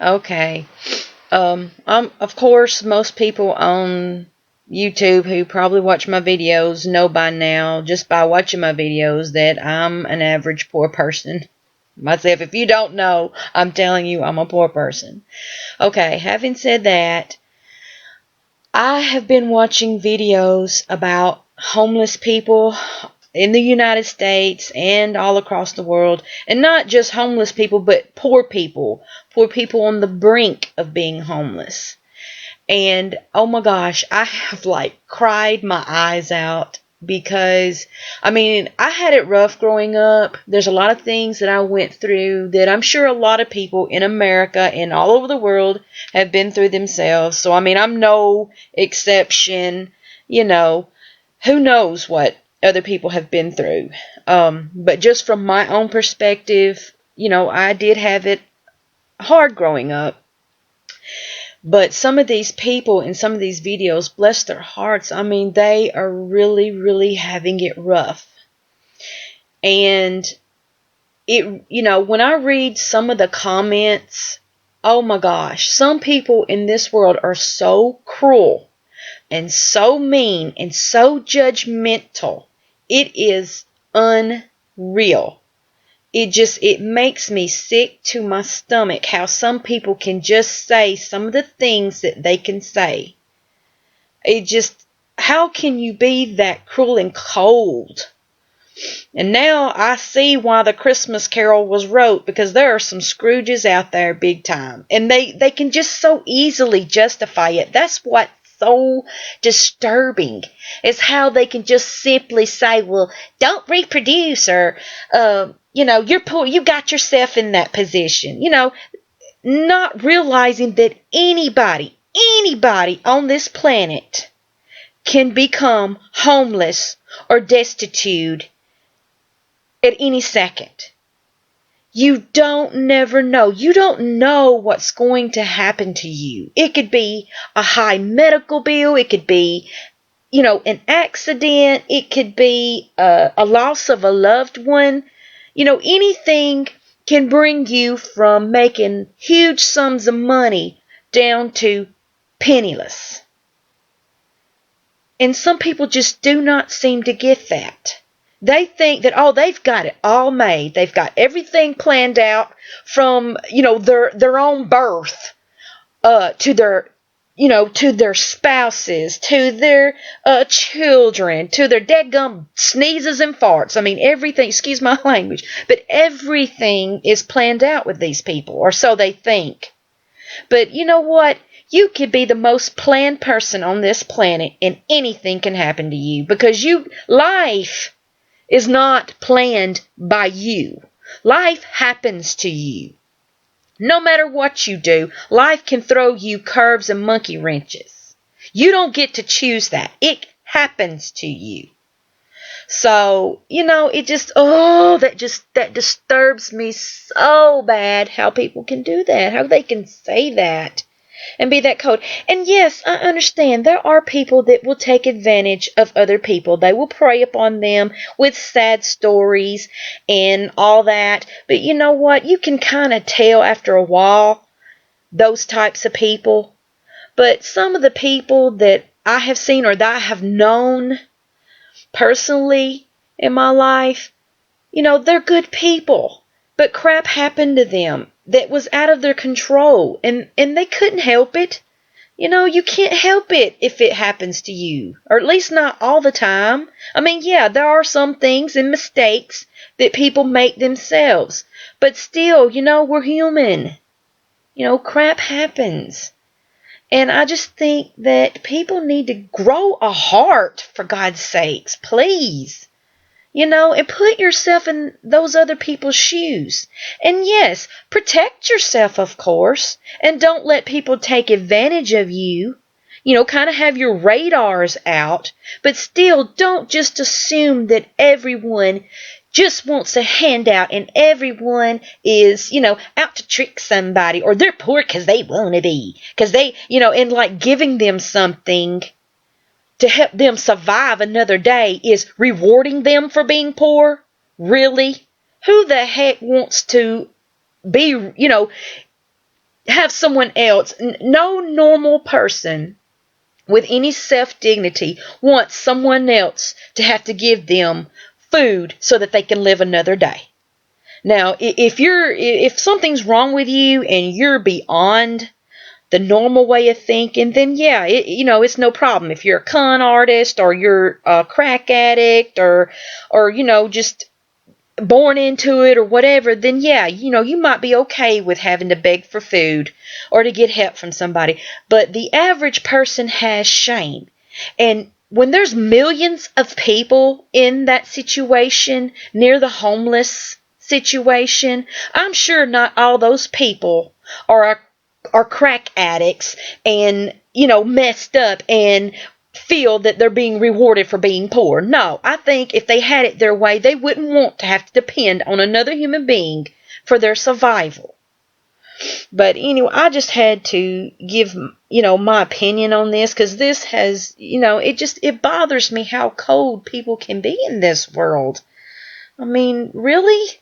Okay. Of course, most people on YouTube who probably watch my videos know by now, just by watching my videos, that I'm an average poor person. Myself, if you don't know, I'm telling you, I'm a poor person. Okay, having said that, I have been watching videos about homeless people in the United States and all across the world, and not just homeless people, but poor people on the brink of being homeless. And oh my gosh, I have like cried my eyes out because I had it rough growing up. There's a lot of things that I went through that I'm sure a lot of people in America and all over the world have been through themselves. So I'm no exception. You know, who knows what other people have been through. But just from my own perspective, I did have it hard growing up. But some of these people in some of these videos, bless their hearts, they are really, really having it rough. And when I read some of the comments, oh my gosh, some people in this world are so cruel and so mean and so judgmental. It is unreal. It makes me sick to my stomach how some people can just say some of the things that they can say. How can you be that cruel and cold? And now I see why the Christmas Carol was wrote, because there are some Scrooges out there big time. And they can just so easily justify it. That's what's so disturbing, is how they can just simply say, well, don't reproduce, or, you're poor, you got yourself in that position. Not realizing that anybody on this planet can become homeless or destitute at any second. You don't never know. You don't know what's going to happen to you. It could be a high medical bill. It could be, an accident. It could be a loss of a loved one. Anything can bring you from making huge sums of money down to penniless. And some people just do not seem to get that. They think that, they've got it all made. They've got everything planned out from, their own birth, to their spouses, to their children, to their dadgum sneezes and farts. Everything, excuse my language, but everything is planned out with these people, or so they think. But you know what? You could be the most planned person on this planet, and anything can happen to you, because life is not planned by you. Life happens to you. No matter what you do, life can throw you curves and monkey wrenches. You don't get to choose that. It happens to you. So, that disturbs me so bad, how people can do that, how they can say that and be that cold. And yes, I understand there are people that will take advantage of other people. They will prey upon them with sad stories and all that. But you know what? You can kind of tell after a while, those types of people. But some of the people that I have seen, or that I have known personally in my life, they're good people. But crap happened to them that was out of their control, and they couldn't help it. You can't help it if it happens to you, or at least not all the time. Yeah, there are some things and mistakes that people make themselves, but still, we're human. Crap happens. And I just think that people need to grow a heart, for God's sakes, please. And put yourself in those other people's shoes. And yes, protect yourself, of course, and don't let people take advantage of you. Kind of have your radars out, but still don't just assume that everyone just wants a handout and everyone is, out to trick somebody, or they're poor because they want to be, because they, and like giving them something to help them survive another day is rewarding them for being poor? Really? Who the heck wants to be, have someone else, no normal person with any self-dignity wants someone else to have to give them food so that they can live another day. Now, if something's wrong with you and you're beyond the normal way of thinking, then yeah, it's no problem. If you're a con artist or you're a crack addict or just born into it or whatever, then yeah, you might be okay with having to beg for food or to get help from somebody. But the average person has shame. And when there's millions of people in that situation, near the homeless situation, I'm sure not all those people are crack addicts and, messed up and feel that they're being rewarded for being poor. No, I think if they had it their way, they wouldn't want to have to depend on another human being for their survival. But anyway, I just had to give, my opinion on this, because this has, it bothers me how cold people can be in this world. I mean, really?